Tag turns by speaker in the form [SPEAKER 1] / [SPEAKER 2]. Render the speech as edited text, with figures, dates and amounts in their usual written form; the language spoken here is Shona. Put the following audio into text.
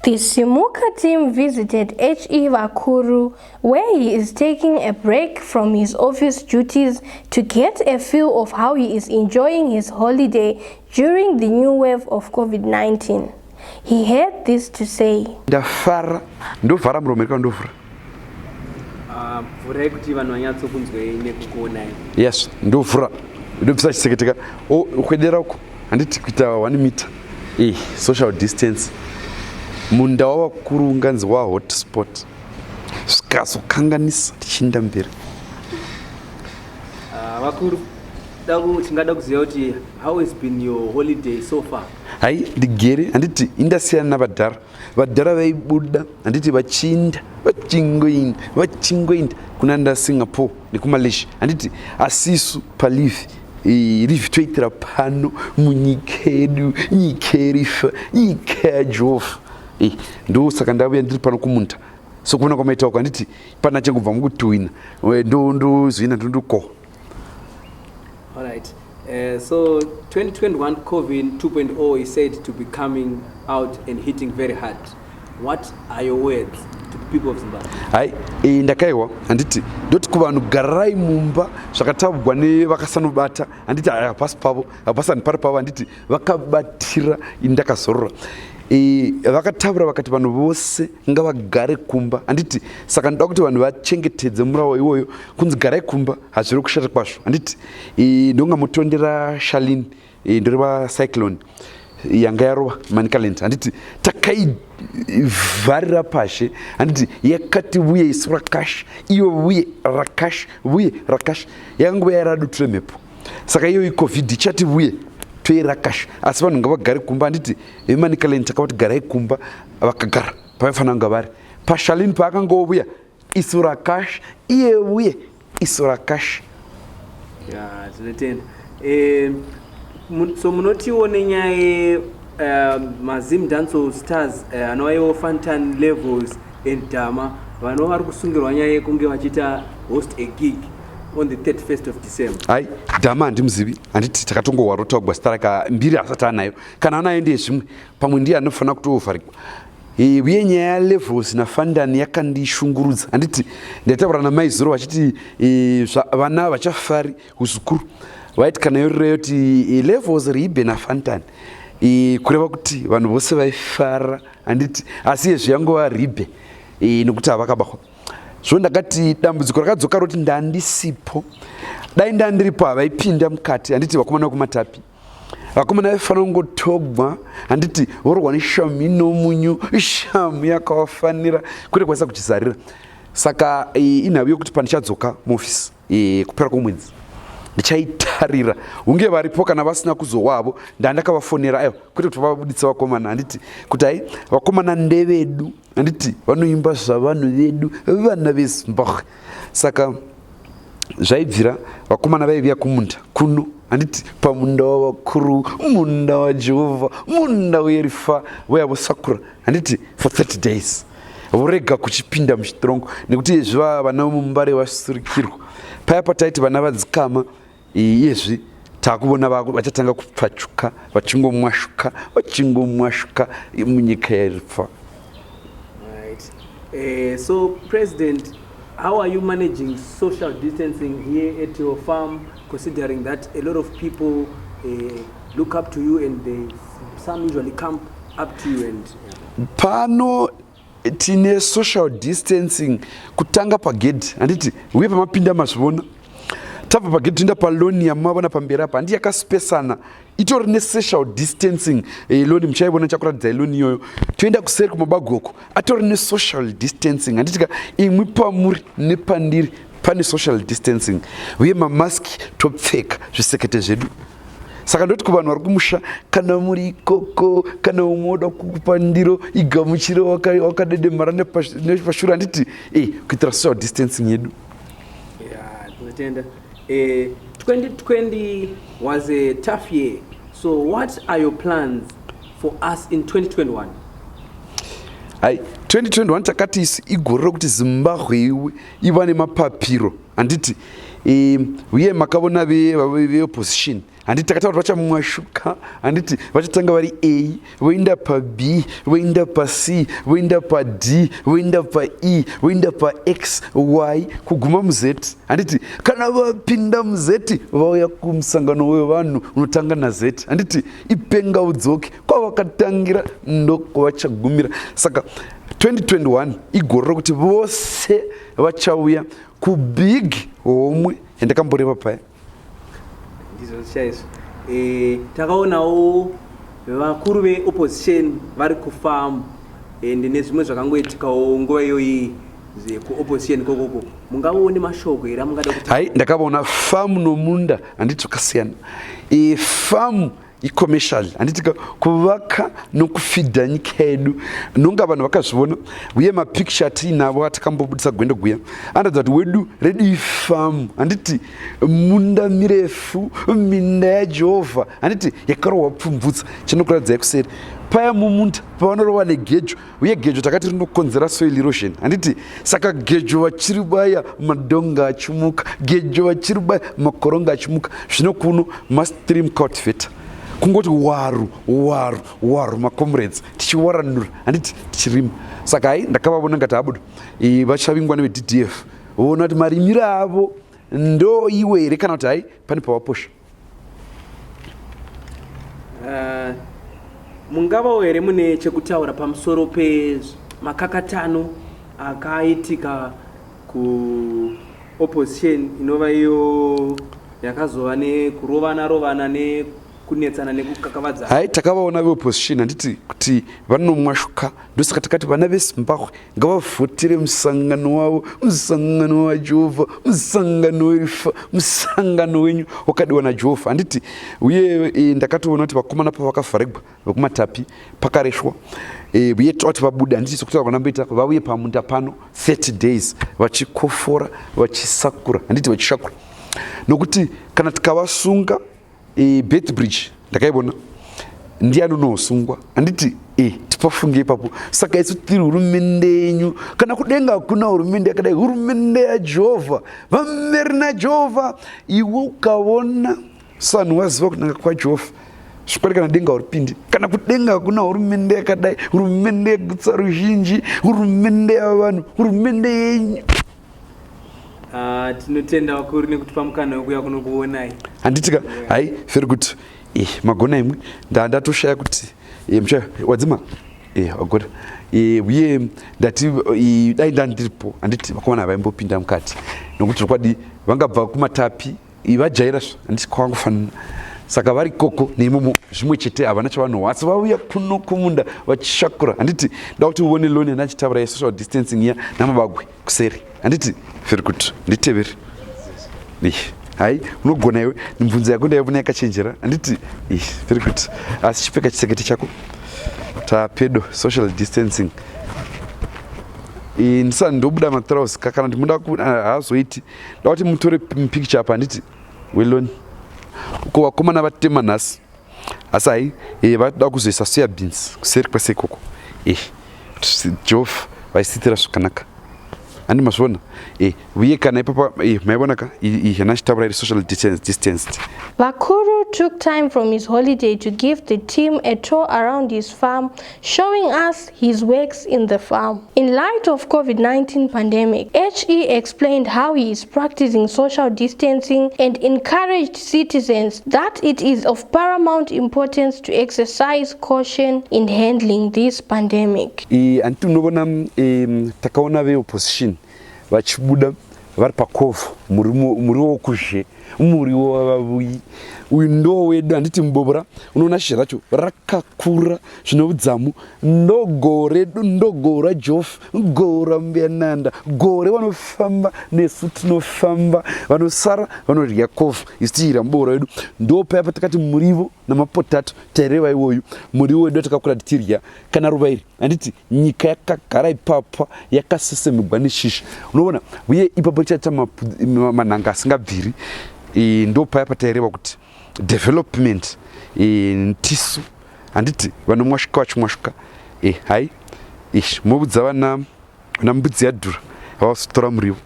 [SPEAKER 1] The Simuka team visited H.E. Vakuru, where he is taking a break from his office duties to get a feel of how he is enjoying his holiday during the new wave of COVID-19. He had this to say.
[SPEAKER 2] Yes, ndofura ndopisa chiseketeka ukwedera uko handiti kuita 1 meter social distance munda wavakuru unganzi wa hotspot zvikazokanganisa tichinda mberi.
[SPEAKER 3] Vakuru chingada kuziva kuti how has been your holiday so far?
[SPEAKER 2] Hai ndigere handiti indasiyana navadhara vaibuda handiti vachinda vachingoinda kunanda Singapore nekumalaysia handiti asisu palivi rivi toitira pano munyika yedu nyika yerifa nyika yajehovha ndo saka ndauya ndiri pano kumunda sokuona kwamaita uko handiti pana chengubva mukutuhwina ndozvina ndondokohwa.
[SPEAKER 3] Alright. So 2021 COVID 2.0 is said to be coming out and hitting very hard. What are your words to the people of Zimbabwe?
[SPEAKER 2] Hai ndakaiwa handiti ndoti kuvanhu garai mumba zvakatabwa nevakasanobata handiti hapasi pavo hapasani pari pavo handiti vakabatira indakazorora vakataura vakati vanhu vose ngavagare kumba handiti saka ndoda kuti vanhu vachengetedze murawo iwoyo kunzi garai kumba hazviri kushata kwazvo handiti ndonga mutondera Shalini ndoreva cyclone yanga yarova Manicaland handiti takaivharira pashe handiti yakati vuye isu rakash iyo vuye rakash yakangova yaraduture mhepo saka iyo iCovid ichati vuye toirakash asi vanhu ngavagare kumba handiti veManicaland takavati garai kumba vakagara pavaifana kunga vari paShalini paakangovuya isu rakash iye vuye isu rakash.
[SPEAKER 3] Tinotenda. So munotiwo nenyaya Mazim Danso Stars anova Fantan Levels eNdama vanova vari kusungirwa nyaya yekunge vachita host a gig on the 31st of December.
[SPEAKER 2] Hai Dama handimuzivi handiti takatongohwa rotogwa staraka mbiri asati anayo kana anayo ndiye zvimwe pamwe ndiye anofanira kutovharikwa uye nyaya yaLevels naFantan yakandishungurudza handiti ndaitaura namaizuro vachiti vana vachafari uzukuru vaiti kana yorireyo kuti Levels riibe naFantan kureva kuti vanhu vose vaifara handiti asi yezvi yangova ribe nokuti havakabahwa zvo ndakati dambudziko rakadzoka roti ndandisipo dai ndandiripo havaipinda mukati handiti vakomana vekumatapi vakomana vaifanira kungotogwa handiti vorwa neshamu inomunyu shamu yakavafanira kure kwaisa kuchizarira saka inhau yokuti pandichadzoka muofisi kupera kwomwedzi ndichaitarira hunge varipo kana vasina kuzowavo ndandakavafonera aiwa kwete kuti vabuditsa vakomana handiti kuti hai vakomana ndevedu handiti vanoimba zvavanhu vedu vana veZimbabwe saka zvaibvira vakomana vaiviya kumunda kuno handiti pamunda wavakuru munda waJehovha munda werifa wayavosakura handiti for 30 days vorega kuchipinda muchitorongo nekuti yezviva vana vemumbare vasurikirwa paya pataiti vana vadzikama iyezvi taakuvona vachatanga kupfachuka vachingomwashuka munyika yerifa.
[SPEAKER 3] Right. So President, how are you managing social distancing here at your farm, considering that a lot of people look up to you and some usually come up to you? And
[SPEAKER 2] pano tine social distancing kutanga pagedhi handiti uye pamapinda mazvivona tabva pagedhi toenda paloni yamavona pamberi apa handi yakasipesana itori nesocial distancing loni muchaiona chakuratidza iloni iyoyo toenda kuseri kumabagoko atori nesocial distancing handitika imwe pamuri nepandiri pane social distancing uye mamaski topfeka zvisekete zvedu saka ndoti kuvanhu vari kumusha kana muri ikoko kana umwe oda kukupa ndiro igamuchire wakadedemara nepashure handiti kuitira social distancing yedu.
[SPEAKER 3] Tinotenda. 2020 was a tough year, so what are your plans for us in 2021?
[SPEAKER 2] 2021 takati igore rokuti Zimbabwe iva nemapapiro handiti uye makavona veopposition handiti takataura kuti vachamwashuka handiti vachatanga vari A voenda paB voenda paC voenda paD voenda paE voenda paX Y kuguma muZ handiti kana vapinda muZ vauya kumusangano wevanhu unotanga naZ handiti ipenga udzoke kwavakatangira ndokwavachagumira saka 2021 igore rokuti vose vachauya kubig homwe yandakamboreva paya
[SPEAKER 3] ndizvo chaizvo. Takaonawo vakuru veopposition vari kufamu ende nezvimwe zvakangoitikawo nguva iyoyi kuopposition kokoko mungaone mashoko here amungada kuti
[SPEAKER 2] hai ndakavaona famu nomunda handiti zvakasiyana famu icommercial handiti kuvaka nokufidha nyika yedu nonga vanhu vakazviona uye mapicture atiinavo atakambobudisa gwendo guya anoratidza kuti wedu redu ifamu handiti munda mirefu minda yajehovha handiti yakarohwa pfumvutsa chinokuradzai kuseri paya mumunda pavanorova negejo uye gejo takati rinokonzera soil erosion handiti saka gejo vachiri baya madhonga achimuka gejo vachiri baya makoronga achimuka zvino kuno mastream cultivator kungoti waru macomrades tichiwaranura handiti tichirima saka hai ndakavavona ngati abudo vachavingwa neveddf voona kuti marimiro avo ndo iwe here kana kuti hai pane pavaposha
[SPEAKER 3] mungavawo here mune chekutaura pamusoro pemakakatano akaitika kuopposition inova iyo yakazova nekurovana kunetsana nekukakavadza
[SPEAKER 2] hai takavaona veopposition handiti kuti vanomwashuka ndosaka takati vana vezimbabwe ngavavhotire musangano wavo musangano wajehovha musangano werifa musangano wenyu wakadiwa najehovha handiti uye ndakatoona kuti vakomana pavakavharegwa vekumatapi pakareshwa uye toti vabuda handiti sokutaura vanamboita vauye pamunda pano 30 days vachikofora vachisakura handiti vachishakura nokuti kana tikavasunga Bethbridge ndakaibona ndiani unosungwa handiti tipafunge ipapo saka isu tiri hurumende yenyu kana kudenga hakuna hurumende yakadai hurumende yajehovha vameri najehovha iwe ukaona sanhu waziva kunanga kwajehovha zvikwari kana denga huripindi kana kudenga hakuna hurumende yakadai hurumende yegutsa ruzhinji hurumende yavanhu hurumende yenyu
[SPEAKER 3] tinotenda vakuru nekutipa mukana wekuya kunokuonai
[SPEAKER 2] handitika hai very good magona imwe ndatoshaya kuti wadzima wagora uye ndati dai ndandiripo handiti vakomana havaimbopinda mukati nokuti zvokwadi vangabva kumatapi vajaira zvo handiti kwavangofanana saka vari koko neimomo zvimwe chete havana chavanohwatsa vauya kuno kumunda vachishakura handiti nda kuti uone loni andachitaura yesocial distancing iya namabagwe kuseri handiti very good nditeveri hai unogona iwe mibvunzo yako ndaivona yakachenjera handiti very good asi chipfeka chisekete chako tapedo social distancing ndisati ndobuda matrausi kana kuti muda haazoiti nda kuti mutore mupicture apa handiti weloni uko vakomana vatema nhasi asi hai vada kuzoisa soya beans kuseri kwese ikoko jehovha vaisitira zvakanaka handi mazviona uye kana ipapa maivonaka yanachitaura iri social distanced.
[SPEAKER 1] Vakuru took time from his holiday to give the team a tour around his farm, showing us his works in the farm. In light of COVID-19 pandemic, HE explained how he is practicing social distancing and encouraged citizens that it is of paramount importance to exercise caution in handling this pandemic.
[SPEAKER 2] Anti unovona takaona veopposition vachibuda vari pakovhu muriwo wokuzhe muriwo wavavuyi uyu ndo wedu handiti mubobora unoona shizha racho rakakura zvino udzamu ndo gore rajehovha gore mbeyananda gore vanofamba nesu tinofamba vanosara vanorya kovhu isu tichirya mubobora wedu ndo paya patakati murivo namapotato taireva iwoyu muriwo wedu atakakura tichirya kana ruva iri handiti nyika yakagara ipapa yakasesemugwa neshisha unoona uye ipapo tichaita manhanga asingabviri ndo paya pataireva kuti development ntisu handiti vanomwashuka vachimwashuka hai mobudza vana mbudzi yadhura vavazotora murivo